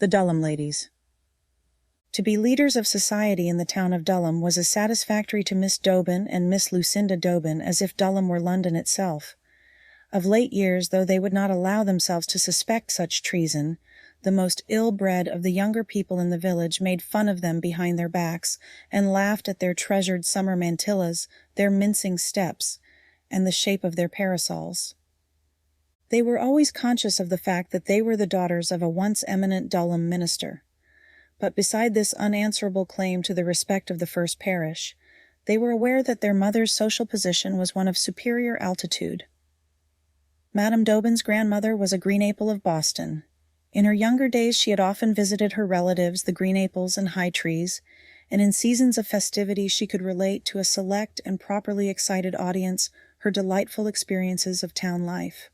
The Dulham Ladies. To be leaders of society in the town of Dulham was as satisfactory to Miss Dobin and Miss Lucinda Dobbin as if Dulham were London itself. Of late years, though they would not allow themselves to suspect such treason, the most ill-bred of the younger people in the village made fun of them behind their backs and laughed at their treasured summer mantillas, their mincing steps, and the shape of their parasols. They were always conscious of the fact that they were the daughters of a once eminent Dulham minister. But beside this unanswerable claim to the respect of the first parish, they were aware that their mother's social position was one of superior altitude. Madame Dobin's grandmother was a Greenaple of Boston. In her younger days she had often visited her relatives, the Greenaples and Hightrees, and in seasons of festivity she could relate to a select and properly excited audience her delightful experiences of town life.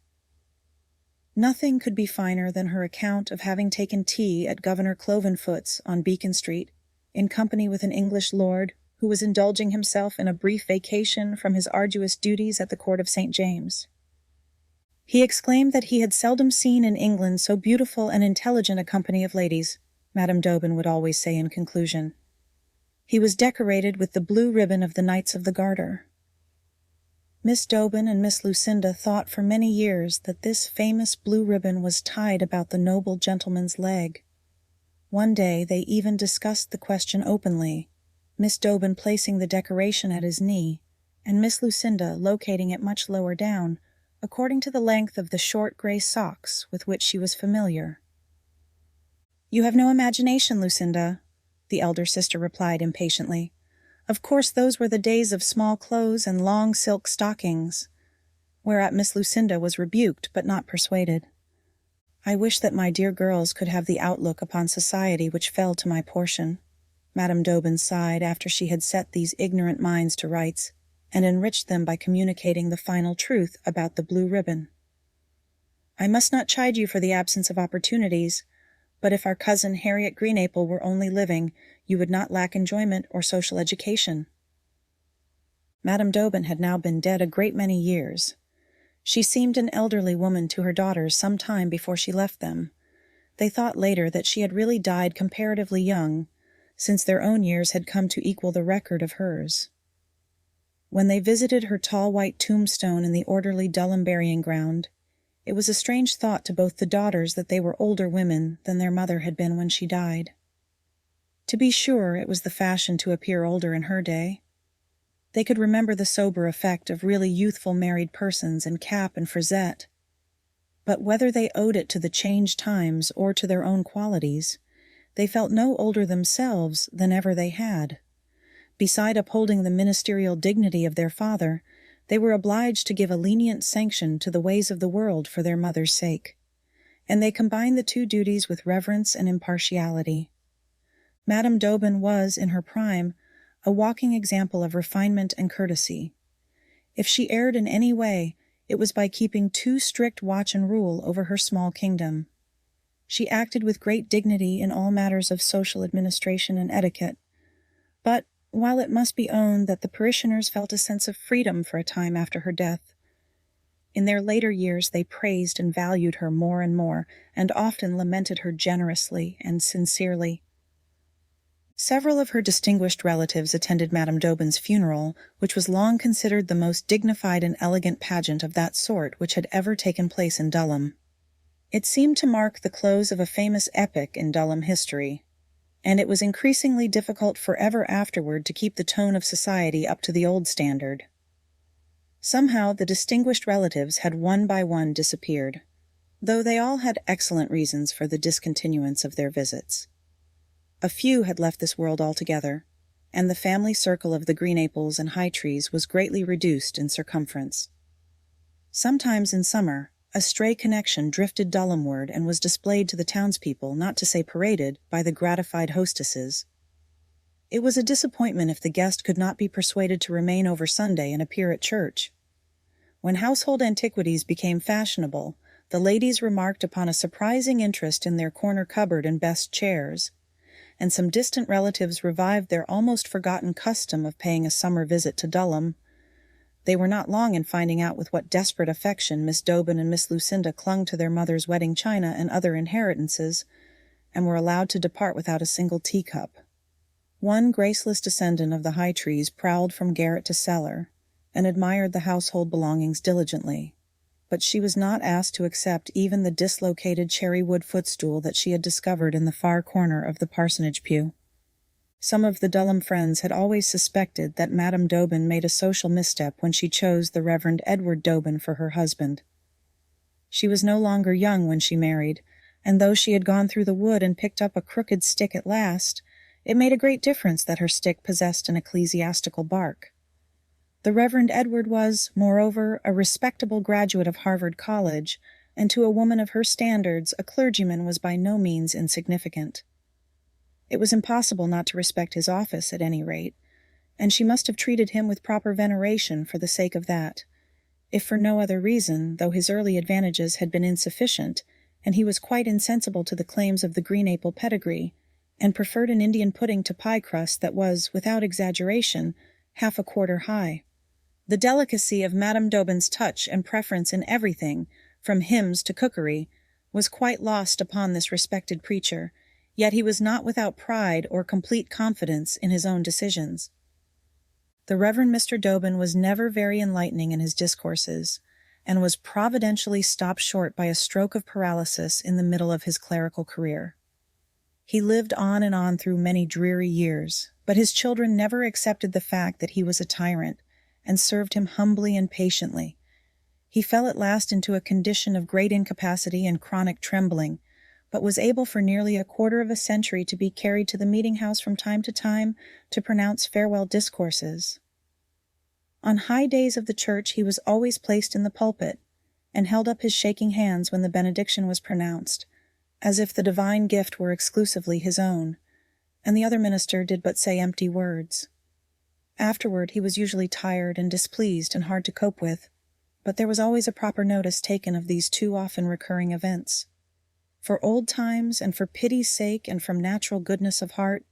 Nothing could be finer than her account of having taken tea at Governor Clovenfoot's on Beacon Street, in company with an English lord who was indulging himself in a brief vacation from his arduous duties at the court of St. James. He exclaimed that he had seldom seen in England so beautiful and intelligent a company of ladies, Madame Dobin would always say in conclusion. He was decorated with the blue ribbon of the Knights of the Garter. Miss Dobin and Miss Lucinda thought for many years that this famous blue ribbon was tied about the noble gentleman's leg. One day they even discussed the question openly, Miss Dobin placing the decoration at his knee, and Miss Lucinda locating it much lower down, according to the length of the short gray socks with which she was familiar. "You have no imagination, Lucinda," the elder sister replied impatiently. "Of course those were the days of small clothes and long silk stockings," whereat Miss Lucinda was rebuked but not persuaded. "I wish that my dear girls could have the outlook upon society which fell to my portion," Madame Dobin sighed after she had set these ignorant minds to rights, and enriched them by communicating the final truth about the blue ribbon. "I must not chide you for the absence of opportunities, but if our cousin Harriet Greenaple were only living, you would not lack enjoyment or social education." Madame Dobin had now been dead a great many years. She seemed an elderly woman to her daughters some time before she left them. They thought later that she had really died comparatively young, since their own years had come to equal the record of hers. When they visited her tall white tombstone in the orderly Dulham burying ground, it was a strange thought to both the daughters that they were older women than their mother had been when she died. To be sure, it was the fashion to appear older in her day. They could remember the sober effect of really youthful married persons in cap and frisette. But whether they owed it to the changed times or to their own qualities, they felt no older themselves than ever they had. Beside upholding the ministerial dignity of their father, they were obliged to give a lenient sanction to the ways of the world for their mother's sake, and they combined the two duties with reverence and impartiality. Madame Dobin was, in her prime, a walking example of refinement and courtesy. If she erred in any way, it was by keeping too strict watch and rule over her small kingdom. She acted with great dignity in all matters of social administration and etiquette, but while it must be owned that the parishioners felt a sense of freedom for a time after her death, in their later years they praised and valued her more and more, and often lamented her generously and sincerely. Several of her distinguished relatives attended Madame Dobin's funeral, which was long considered the most dignified and elegant pageant of that sort which had ever taken place in Dulham. It seemed to mark the close of a famous epoch in Dulham history, and it was increasingly difficult forever afterward to keep the tone of society up to the old standard. Somehow the distinguished relatives had one by one disappeared, though they all had excellent reasons for the discontinuance of their visits. A few had left this world altogether, and the family circle of the Greenaples and Hightrees was greatly reduced in circumference. Sometimes in summer, a stray connection drifted Dulhamward and was displayed to the townspeople, not to say paraded, by the gratified hostesses. It was a disappointment if the guest could not be persuaded to remain over Sunday and appear at church. When household antiquities became fashionable, the ladies remarked upon a surprising interest in their corner cupboard and best chairs, and some distant relatives revived their almost forgotten custom of paying a summer visit to Dulham. They were not long in finding out with what desperate affection Miss Dobin and Miss Lucinda clung to their mother's wedding china and other inheritances, and were allowed to depart without a single teacup. One graceless descendant of the high trees prowled from garret to cellar, and admired the household belongings diligently, but she was not asked to accept even the dislocated cherry-wood footstool that she had discovered in the far corner of the parsonage pew. Some of the Dulham friends had always suspected that Madame Dobin made a social misstep when she chose the Reverend Edward Dobin for her husband. She was no longer young when she married, and though she had gone through the wood and picked up a crooked stick at last, it made a great difference that her stick possessed an ecclesiastical bark. The Reverend Edward was, moreover, a respectable graduate of Harvard College, and to a woman of her standards a clergyman was by no means insignificant. It was impossible not to respect his office at any rate, and she must have treated him with proper veneration for the sake of that, if for no other reason, though his early advantages had been insufficient, and he was quite insensible to the claims of the Greenaple pedigree, and preferred an Indian pudding to pie crust that was, without exaggeration, half a quarter high. The delicacy of Madame Dobin's touch and preference in everything, from hymns to cookery, was quite lost upon this respected preacher, yet he was not without pride or complete confidence in his own decisions. The Reverend Mr. Dobin was never very enlightening in his discourses, and was providentially stopped short by a stroke of paralysis in the middle of his clerical career. He lived on and on through many dreary years, but his children never accepted the fact that he was a tyrant, and served him humbly and patiently. He fell at last into a condition of great incapacity and chronic trembling, but was able for nearly a quarter of a century to be carried to the meeting-house from time to time to pronounce farewell discourses. On high days of the church he was always placed in the pulpit, and held up his shaking hands when the benediction was pronounced, as if the divine gift were exclusively his own, and the other minister did but say empty words. Afterward he was usually tired and displeased and hard to cope with, but there was always a proper notice taken of these too often recurring events. For old times, and for pity's sake, and from natural goodness of heart,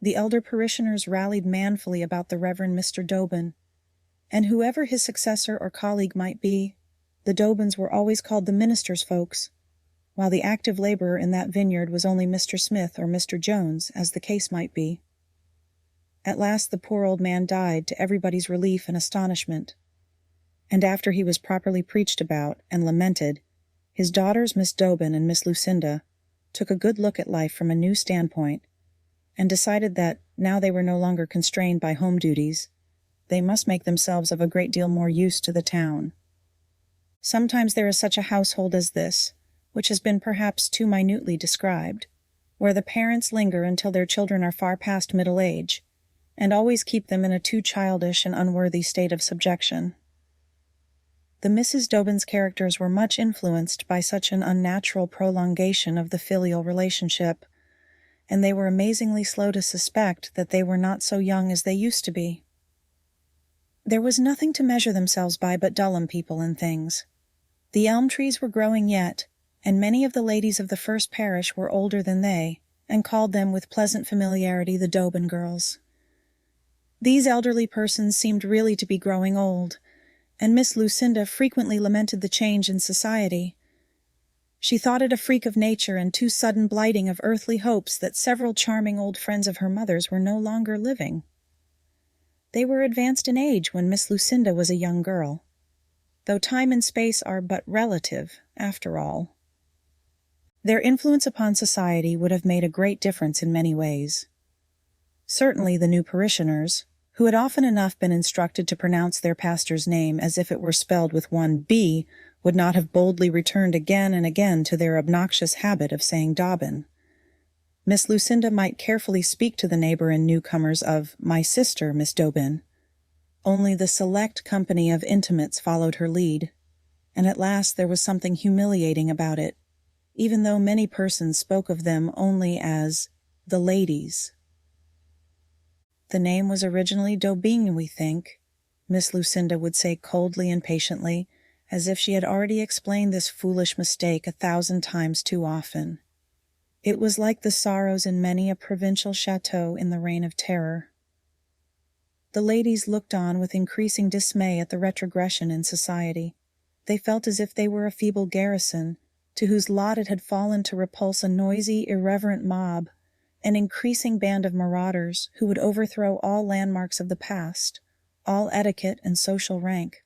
the elder parishioners rallied manfully about the Reverend Mr. Dobin, and whoever his successor or colleague might be, the Dobins were always called the minister's folks, while the active laborer in that vineyard was only Mr. Smith or Mr. Jones, as the case might be. At last the poor old man died, to everybody's relief and astonishment, and after he was properly preached about and lamented, his daughters, Miss Dobin and Miss Lucinda, took a good look at life from a new standpoint, and decided that, now they were no longer constrained by home duties, they must make themselves of a great deal more use to the town. Sometimes there is such a household as this, which has been perhaps too minutely described, where the parents linger until their children are far past middle age, and always keep them in a too childish and unworthy state of subjection. The Mrs. Dobin's characters were much influenced by such an unnatural prolongation of the filial relationship, and they were amazingly slow to suspect that they were not so young as they used to be. There was nothing to measure themselves by but Dulham people and things. The elm trees were growing yet, and many of the ladies of the first parish were older than they, and called them with pleasant familiarity the Dobin girls. These elderly persons seemed really to be growing old, and Miss Lucinda frequently lamented the change in society. She thought it a freak of nature and too sudden blighting of earthly hopes that several charming old friends of her mother's were no longer living. They were advanced in age when Miss Lucinda was a young girl, though time and space are but relative, after all. Their influence upon society would have made a great difference in many ways. Certainly the new parishioners, who had often enough been instructed to pronounce their pastor's name as if it were spelled with one B, would not have boldly returned again and again to their obnoxious habit of saying Dobbin. Miss Lucinda might carefully speak to the neighbor and newcomers of "my sister, Miss Dobin." Only the select company of intimates followed her lead, and at last there was something humiliating about it, even though many persons spoke of them only as the ladies. The name was originally Dobin, we think, Miss Lucinda would say coldly and patiently, as if she had already explained this foolish mistake 1,000 times too often. It was like the sorrows in many a provincial chateau in the reign of terror. The ladies looked on with increasing dismay at the retrogression in society. They felt as if they were a feeble garrison, to whose lot it had fallen to repulse a noisy, irreverent mob, an increasing band of marauders who would overthrow all landmarks of the past, all etiquette and social rank.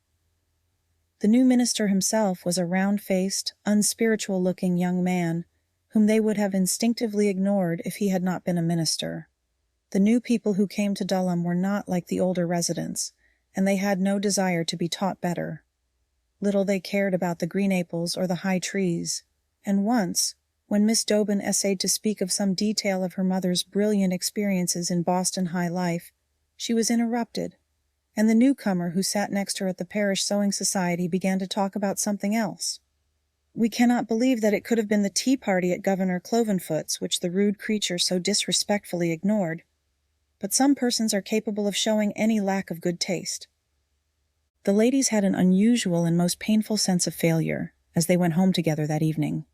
The new minister himself was a round-faced, unspiritual-looking young man whom they would have instinctively ignored if he had not been a minister. The new people who came to Dulham were not like the older residents, and they had no desire to be taught better. Little they cared about the green apples or the high trees, and once, when Miss Dobin essayed to speak of some detail of her mother's brilliant experiences in Boston high life, she was interrupted, and the newcomer who sat next her at the parish sewing society began to talk about something else. "We cannot believe that it could have been the tea party at Governor Clovenfoot's which the rude creature so disrespectfully ignored. But some persons are capable of showing any lack of good taste." The ladies had an unusual and most painful sense of failure as they went home together that evening.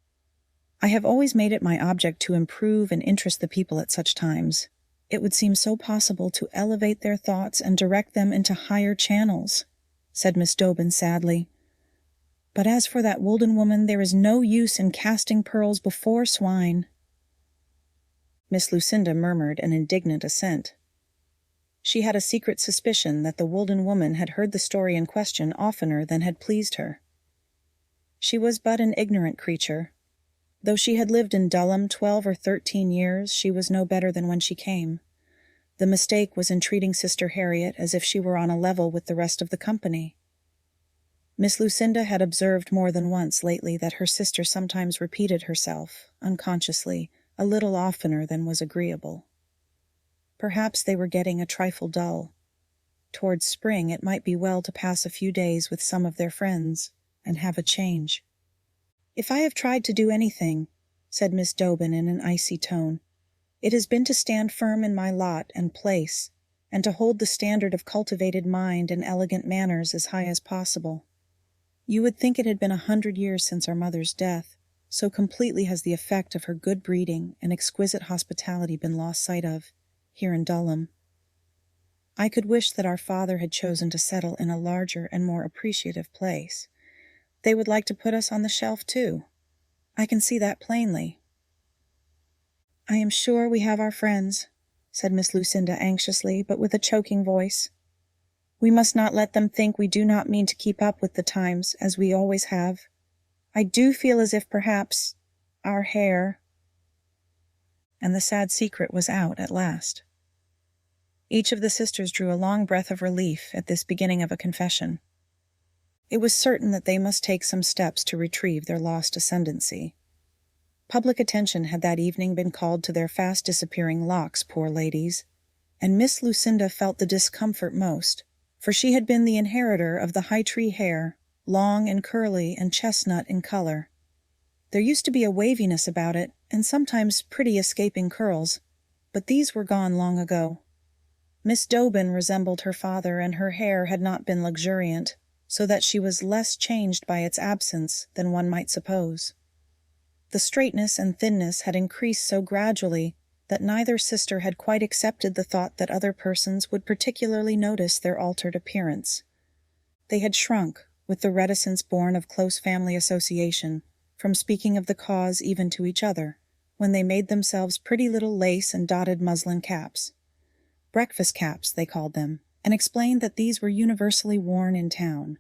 "I have always made it my object to improve and interest the people at such times. It would seem so possible to elevate their thoughts and direct them into higher channels," said Miss Dobin sadly. "But as for that Woolden woman, there is no use in casting pearls before swine." Miss Lucinda murmured an indignant assent. She had a secret suspicion that the Woolden woman had heard the story in question oftener than had pleased her. She was but an ignorant creature. Though she had lived in Dulham 12 or 13 years, she was no better than when she came. The mistake was in treating Sister Harriet as if she were on a level with the rest of the company. Miss Lucinda had observed more than once lately that her sister sometimes repeated herself, unconsciously, a little oftener than was agreeable. Perhaps they were getting a trifle dull. Towards spring it might be well to pass a few days with some of their friends, and have a change. "If I have tried to do anything," said Miss Dobin in an icy tone, "it has been to stand firm in my lot and place, and to hold the standard of cultivated mind and elegant manners as high as possible. You would think it had been 100 years since our mother's death, so completely has the effect of her good breeding and exquisite hospitality been lost sight of, here in Dulham. I could wish that our father had chosen to settle in a larger and more appreciative place. They would like to put us on the shelf, too. I can see that plainly." "I am sure we have our friends," said Miss Lucinda anxiously, but with a choking voice. "We must not let them think we do not mean to keep up with the times, as we always have. I do feel as if perhaps our hair—" And the sad secret was out at last. Each of the sisters drew a long breath of relief at this beginning of a confession. It was certain that they must take some steps to retrieve their lost ascendancy. Public attention had that evening been called to their fast-disappearing locks, poor ladies, and Miss Lucinda felt the discomfort most, for she had been the inheritor of the high-tree hair, long and curly and chestnut in color. There used to be a waviness about it, and sometimes pretty escaping curls, but these were gone long ago. Miss Dobin resembled her father, and her hair had not been luxuriant, so that she was less changed by its absence than one might suppose. The straightness and thinness had increased so gradually that neither sister had quite accepted the thought that other persons would particularly notice their altered appearance. They had shrunk, with the reticence born of close family association, from speaking of the cause even to each other, when they made themselves pretty little lace and dotted muslin caps. Breakfast caps, they called them, and explained that these were universally worn in town.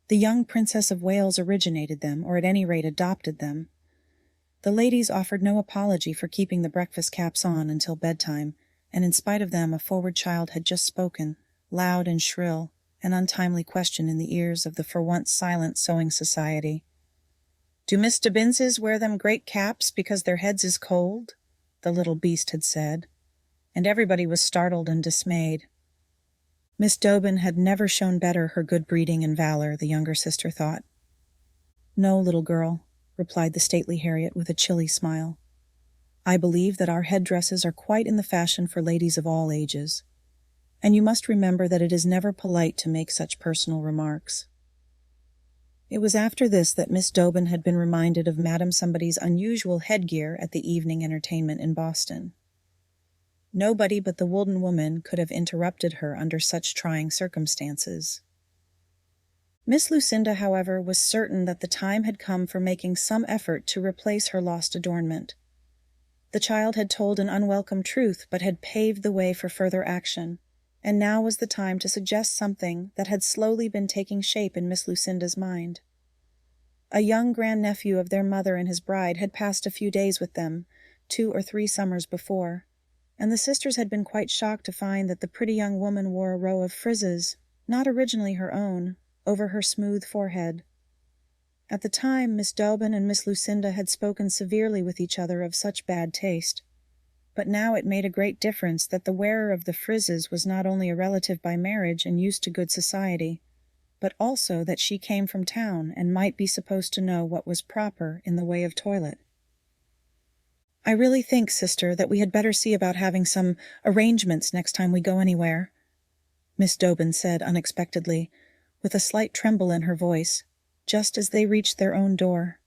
The young Princess of Wales originated them, or at any rate adopted them. The ladies offered no apology for keeping the breakfast caps on until bedtime, and in spite of them a forward child had just spoken, loud and shrill, an untimely question in the ears of the for once silent sewing society. "Do Miss Dobbinses wear them great caps because their heads is cold?" the little beast had said, and everybody was startled and dismayed. Miss Dobin had never shown better her good breeding and valor, the younger sister thought. "No, little girl," replied the stately Harriet with a chilly smile. "I believe that our headdresses are quite in the fashion for ladies of all ages, and you must remember that it is never polite to make such personal remarks." It was after this that Miss Dobin had been reminded of Madame Somebody's unusual headgear at the evening entertainment in Boston. Nobody but the Woolden woman could have interrupted her under such trying circumstances. Miss Lucinda, however, was certain that the time had come for making some effort to replace her lost adornment. The child had told an unwelcome truth, but had paved the way for further action, and now was the time to suggest something that had slowly been taking shape in Miss Lucinda's mind. A young grandnephew of their mother and his bride had passed a few days with them, 2 or 3 summers before, and the sisters had been quite shocked to find that the pretty young woman wore a row of frizzes, not originally her own, over her smooth forehead. At the time, Miss Dobin and Miss Lucinda had spoken severely with each other of such bad taste, but now it made a great difference that the wearer of the frizzes was not only a relative by marriage and used to good society, but also that she came from town and might be supposed to know what was proper in the way of toilet. "I really think, sister, that we had better see about having some arrangements next time we go anywhere," Miss Dobin said unexpectedly, with a slight tremble in her voice, just as they reached their own door.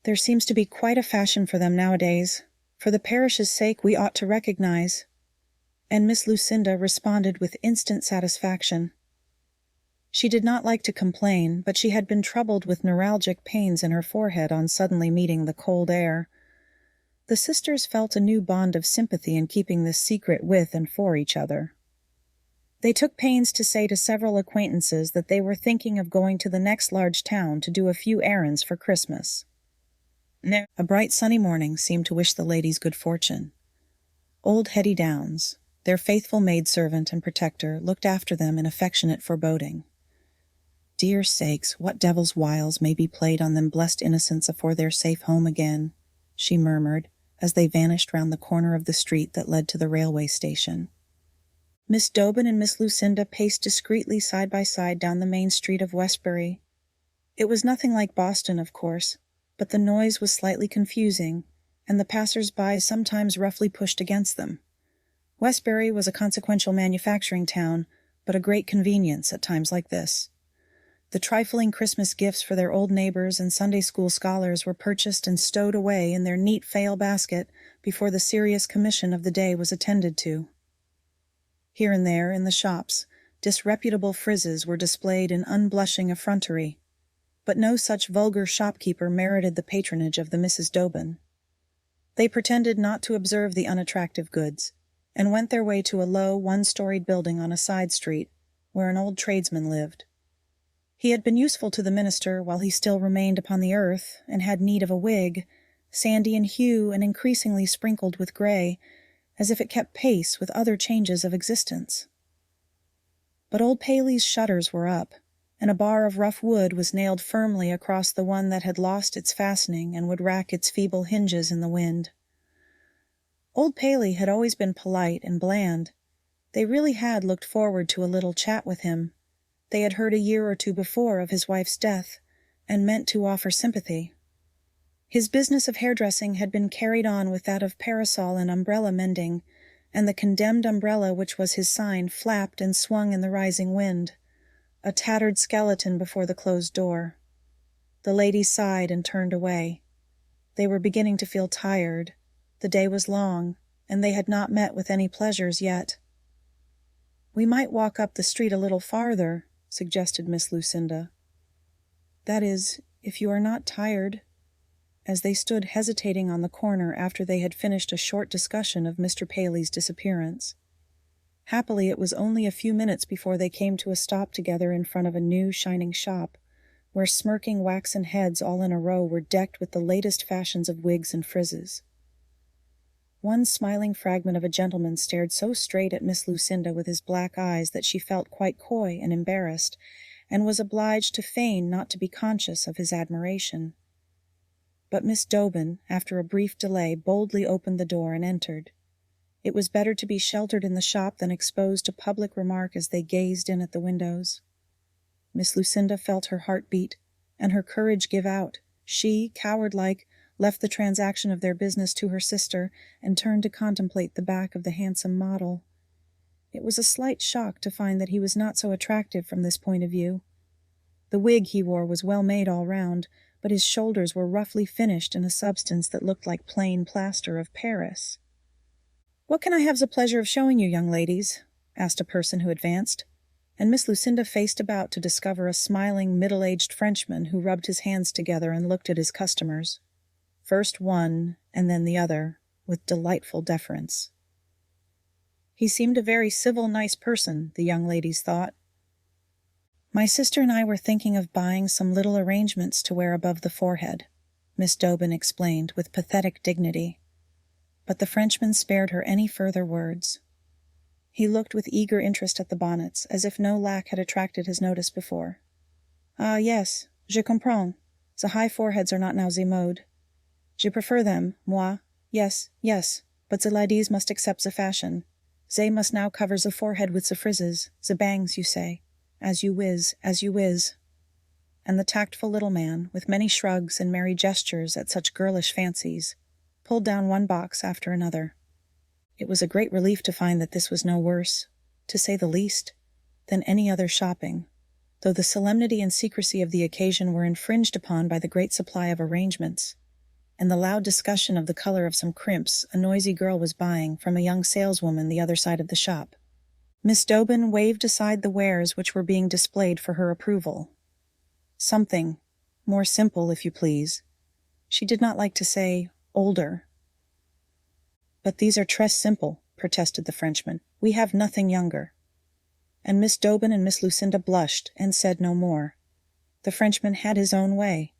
"There seems to be quite a fashion for them nowadays. For the parish's sake we ought to recognize." And Miss Lucinda responded with instant satisfaction. She did not like to complain, but she had been troubled with neuralgic pains in her forehead on suddenly meeting the cold air. The sisters felt a new bond of sympathy in keeping this secret with and for each other. They took pains to say to several acquaintances that they were thinking of going to the next large town to do a few errands for Christmas. A bright sunny morning seemed to wish the ladies good fortune. Old Hetty Downs, their faithful maidservant and protector, looked after them in affectionate foreboding. "Dear sakes, what devil's wiles may be played on them blessed innocents afore they're safe home again," she murmured, as they vanished round the corner of the street that led to the railway station. Miss Dobin and Miss Lucinda paced discreetly side by side down the main street of Westbury. It was nothing like Boston, of course, but the noise was slightly confusing, and the passers-by sometimes roughly pushed against them. Westbury was a consequential manufacturing town, but a great convenience at times like this. The trifling Christmas gifts for their old neighbors and Sunday school scholars were purchased and stowed away in their neat fail basket before the serious commission of the day was attended to. Here and there, in the shops, disreputable frizzes were displayed in unblushing effrontery, but no such vulgar shopkeeper merited the patronage of the Misses Dobbin. They pretended not to observe the unattractive goods, and went their way to a low, one-storied building on a side street, where an old tradesman lived. He had been useful to the minister while he still remained upon the earth, and had need of a wig, sandy in hue and increasingly sprinkled with gray, as if it kept pace with other changes of existence. But old Paley's shutters were up, and a bar of rough wood was nailed firmly across the one that had lost its fastening and would rack its feeble hinges in the wind. Old Paley had always been polite and bland. They really had looked forward to a little chat with him. They had heard a year or 2 before of his wife's death, and meant to offer sympathy. His business of hairdressing had been carried on with that of parasol and umbrella mending, and the condemned umbrella which was his sign flapped and swung in the rising wind, a tattered skeleton before the closed door. The ladies sighed and turned away. They were beginning to feel tired. The day was long, and they had not met with any pleasures yet. "We might walk up the street a little farther," suggested Miss Lucinda. "That is, if you are not tired," as they stood hesitating on the corner after they had finished a short discussion of Mr. Paley's disappearance. Happily, it was only a few minutes before they came to a stop together in front of a new, shining shop, where smirking waxen heads all in a row were decked with the latest fashions of wigs and frizzes. One smiling fragment of a gentleman stared so straight at Miss Lucinda with his black eyes that she felt quite coy and embarrassed, and was obliged to feign not to be conscious of his admiration. But Miss Dobbin, after a brief delay, boldly opened the door and entered. It was better to be sheltered in the shop than exposed to public remark as they gazed in at the windows. Miss Lucinda felt her heart beat, and her courage give out. She, coward-like, left the transaction of their business to her sister, and turned to contemplate the back of the handsome model. It was a slight shock to find that he was not so attractive from this point of view. The wig he wore was well made all round, but his shoulders were roughly finished in a substance that looked like plain plaster of Paris. "What can I have the pleasure of showing you, young ladies?" asked a person who advanced. and Miss Lucinda faced about to discover a smiling, middle-aged Frenchman who rubbed his hands together and looked at his customers, first one and then the other, with delightful deference. He seemed a very civil, nice person, the young ladies thought. "My sister and I were thinking of buying some little arrangements to wear above the forehead," Miss Dobin explained with pathetic dignity. But the Frenchman spared her any further words. He looked with eager interest at the bonnets, as if no lack had attracted his notice before. "Ah, yes, je comprends. The high foreheads are not now the mode. Je prefer them, moi. Yes, but the ladies must accept the fashion. They must now cover the forehead with the frizzes, the bangs, you say. As you whiz. And the tactful little man, with many shrugs and merry gestures at such girlish fancies, pulled down one box after another. It was a great relief to find that this was no worse, to say the least, than any other shopping, though the solemnity and secrecy of the occasion were infringed upon by the great supply of arrangements, and the loud discussion of the color of some crimps a noisy girl was buying from a young saleswoman the other side of the shop. Miss Dobin waved aside the wares which were being displayed for her approval. Something more simple, if you please. She did not like to say older. "But these are très simple," protested the Frenchman. "We have nothing younger." And Miss Dobin and Miss Lucinda blushed and said no more. The Frenchman had his own way.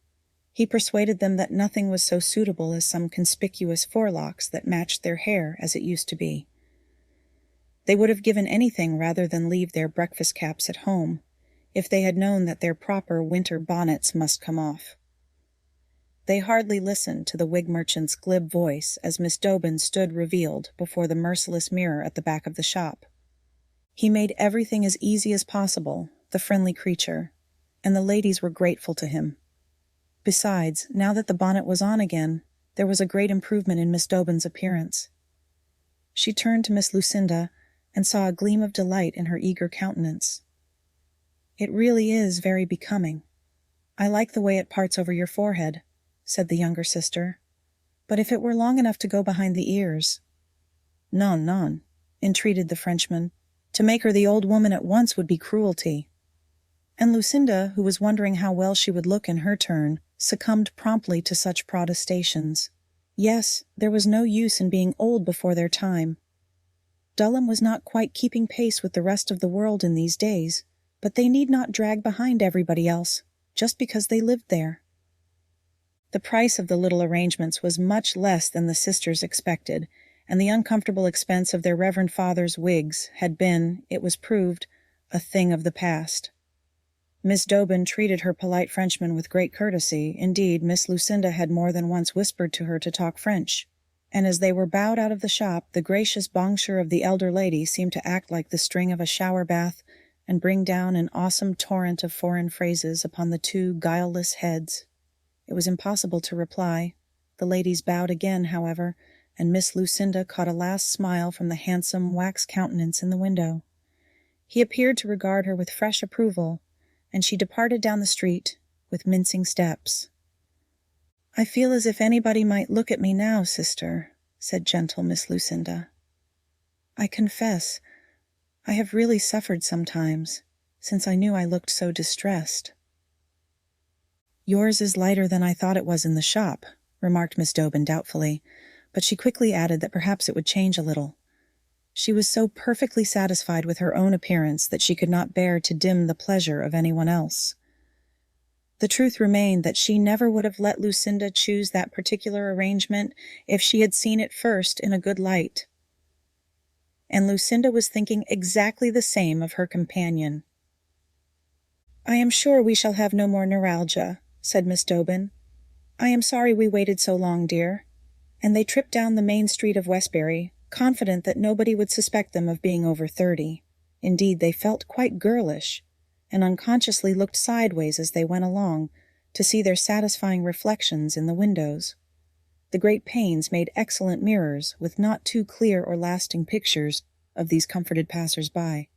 He persuaded them that nothing was so suitable as some conspicuous forelocks that matched their hair as it used to be. They would have given anything rather than leave their breakfast caps at home, if they had known that their proper winter bonnets must come off. They hardly listened to the wig merchant's glib voice as Miss Dobin stood revealed before the merciless mirror at the back of the shop. He made everything as easy as possible, the friendly creature, and the ladies were grateful to him. Besides, now that the bonnet was on again, there was a great improvement in Miss Dobin's appearance. She turned to Miss Lucinda and saw a gleam of delight in her eager countenance. "It really is very becoming. I like the way it parts over your forehead," said the younger sister. "But if it were long enough to go behind the ears—" Non, entreated the Frenchman. "To make her the old woman at once would be cruelty." And Lucinda, who was wondering how well she would look in her turn, succumbed promptly to such protestations. Yes, there was no use in being old before their time. Dulham was not quite keeping pace with the rest of the world in these days, but they need not drag behind everybody else, just because they lived there. The price of the little arrangements was much less than the sisters expected, and the uncomfortable expense of their reverend father's wigs had been, it was proved, a thing of the past. Miss Dobin treated her polite Frenchman with great courtesy. Indeed, Miss Lucinda had more than once whispered to her to talk French, and as they were bowed out of the shop, the gracious bonjour of the elder lady seemed to act like the string of a shower bath and bring down an awesome torrent of foreign phrases upon the two guileless heads. It was impossible to reply. The ladies bowed again, however, and Miss Lucinda caught a last smile from the handsome wax countenance in the window. He appeared to regard her with fresh approval, and she departed down the street with mincing steps. "I feel as if anybody might look at me now, sister," said gentle Miss Lucinda. "I confess, I have really suffered sometimes, since I knew I looked so distressed." "Yours is lighter than I thought it was in the shop," remarked Miss Dobin doubtfully, but she quickly added that perhaps it would change a little. She was so perfectly satisfied with her own appearance that she could not bear to dim the pleasure of anyone else. The truth remained that she never would have let Lucinda choose that particular arrangement if she had seen it first in a good light. And Lucinda was thinking exactly the same of her companion. "I am sure we shall have no more neuralgia," said Miss Dobin. "I am sorry we waited so long, dear." And they tripped down the main street of Westbury, confident that nobody would suspect them of being over 30. Indeed, they felt quite girlish, and unconsciously looked sideways as they went along to see their satisfying reflections in the windows. The great panes made excellent mirrors, with not too clear or lasting pictures of these comforted passers-by.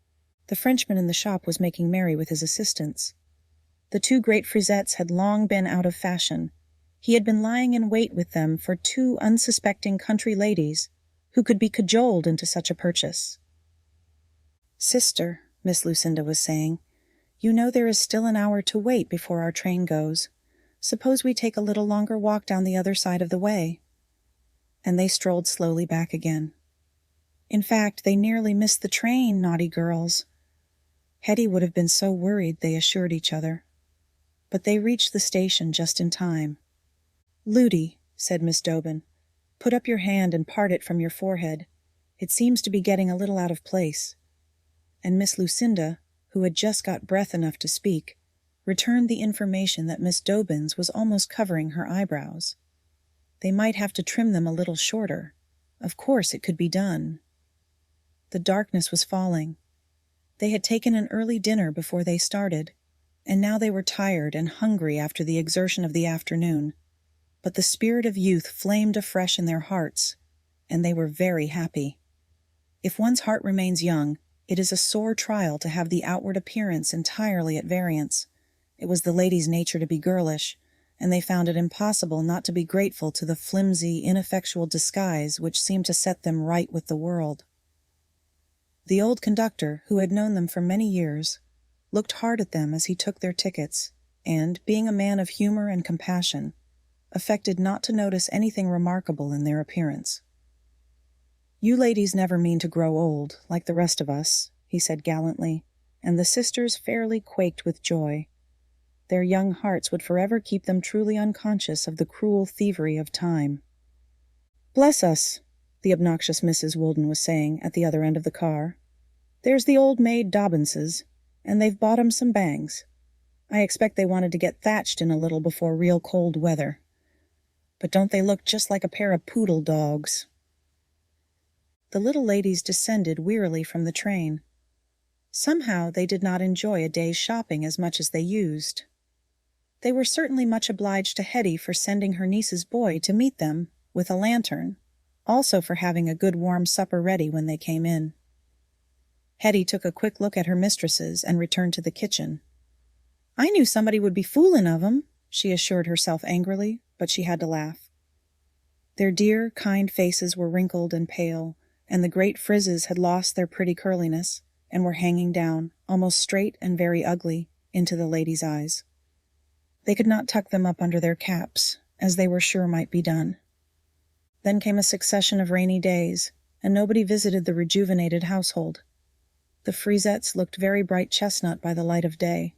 The Frenchman in the shop was making merry with his assistants. The two great frisettes had long been out of fashion. He had been lying in wait with them for two unsuspecting country ladies who could be cajoled into such a purchase. "Sister," Miss Lucinda was saying. "You know there is still an hour to wait before our train goes. Suppose we take a little longer walk down the other side of the way." And they strolled slowly back again. In fact, they nearly missed the train, naughty girls. Hetty would have been so worried, they assured each other. But they reached the station just in time. "Ludi," said Miss Dobbin, "put up your hand and part it from your forehead. It seems to be getting a little out of place." And Miss Lucinda, who had just got breath enough to speak, returned the information that Miss Dobbin's was almost covering her eyebrows. They might have to trim them a little shorter. Of course it could be done. The darkness was falling. They had taken an early dinner before they started, and now they were tired and hungry after the exertion of the afternoon. But the spirit of youth flamed afresh in their hearts, and they were very happy. If one's heart remains young, it is a sore trial to have the outward appearance entirely at variance. It was the ladies' nature to be girlish, and they found it impossible not to be grateful to the flimsy, ineffectual disguise which seemed to set them right with the world. The old conductor, who had known them for many years, looked hard at them as he took their tickets, and, being a man of humor and compassion, affected not to notice anything remarkable in their appearance. "You ladies never mean to grow old, like the rest of us," he said gallantly, and the sisters fairly quaked with joy. Their young hearts would forever keep them truly unconscious of the cruel thievery of time. "Bless us," the obnoxious Mrs. Woolden was saying at the other end of the car. "There's the old maid Dobbinses, and they've bought 'em some bangs. I expect they wanted to get thatched in a little before real cold weather. But don't they look just like a pair of poodle dogs?" The little ladies descended wearily from the train. Somehow they did not enjoy a day's shopping as much as they used. They were certainly much obliged to Hetty for sending her niece's boy to meet them with a lantern, also for having a good warm supper ready when they came in. Hetty took a quick look at her mistresses and returned to the kitchen. "I knew somebody would be foolin' of 'em," she assured herself angrily, but she had to laugh. Their dear, kind faces were wrinkled and pale, and the great frizzes had lost their pretty curliness, and were hanging down, almost straight and very ugly, into the ladies' eyes. They could not tuck them up under their caps, as they were sure might be done. Then came a succession of rainy days, and nobody visited the rejuvenated household. The frisettes looked very bright chestnut by the light of day,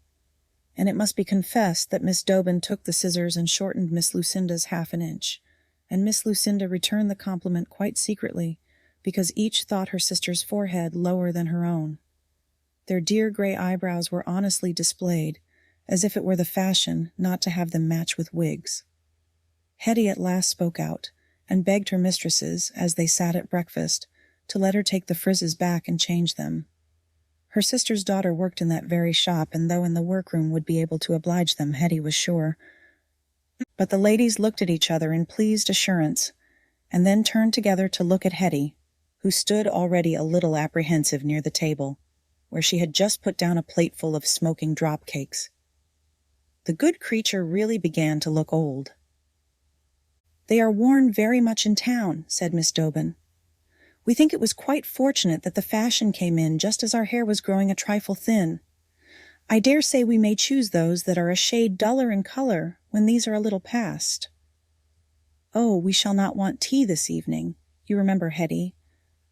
and it must be confessed that Miss Dobbin took the scissors and shortened Miss Lucinda's half an inch, and Miss Lucinda returned the compliment quite secretly, because each thought her sister's forehead lower than her own. Their dear gray eyebrows were honestly displayed, as if it were the fashion not to have them match with wigs. Hetty at last spoke out, and begged her mistresses, as they sat at breakfast, to let her take the frizzes back and change them. Her sister's daughter worked in that very shop, and though in the workroom would be able to oblige them, Hetty was sure. But the ladies looked at each other in pleased assurance, and then turned together to look at Hetty, who stood already a little apprehensive near the table, where she had just put down a plateful of smoking drop cakes. The good creature really began to look old. "They are worn very much in town," said Miss Dobbin. "We think it was quite fortunate that the fashion came in just as our hair was growing a trifle thin. I dare say we may choose those that are a shade duller in color when these are a little past. Oh, we shall not want tea this evening, you remember, Hetty.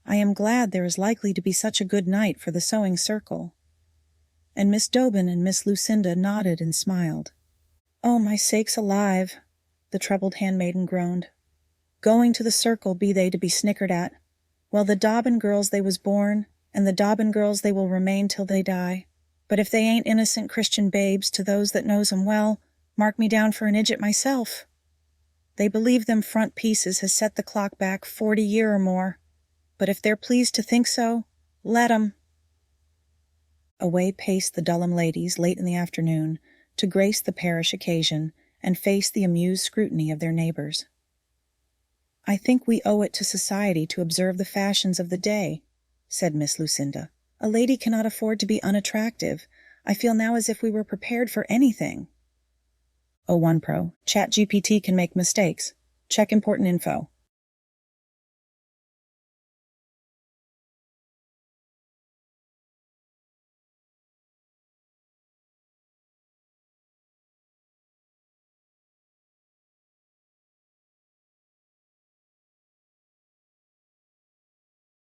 I am glad there is likely to be such a good night for the sewing circle." And Miss Dobbin and Miss Lucinda nodded and smiled. "Oh, my sakes alive," the troubled handmaiden groaned. "Going to the circle be they to be snickered at. Well, the Dobbin girls they was born, and the Dobbin girls they will remain till they die. But if they ain't innocent Christian babes to those that knows 'em well, mark me down for an idjit myself. They believe them front pieces has set the clock back 40 year or more. But if they're pleased to think so, let 'em." Away paced the Dulham ladies late in the afternoon to grace the parish occasion and face the amused scrutiny of their neighbors. "I think we owe it to society to observe the fashions of the day," said Miss Lucinda. "A lady cannot afford to be unattractive. I feel now as if we were prepared for anything." Oh, one pro. ChatGPT can make mistakes. Check important info.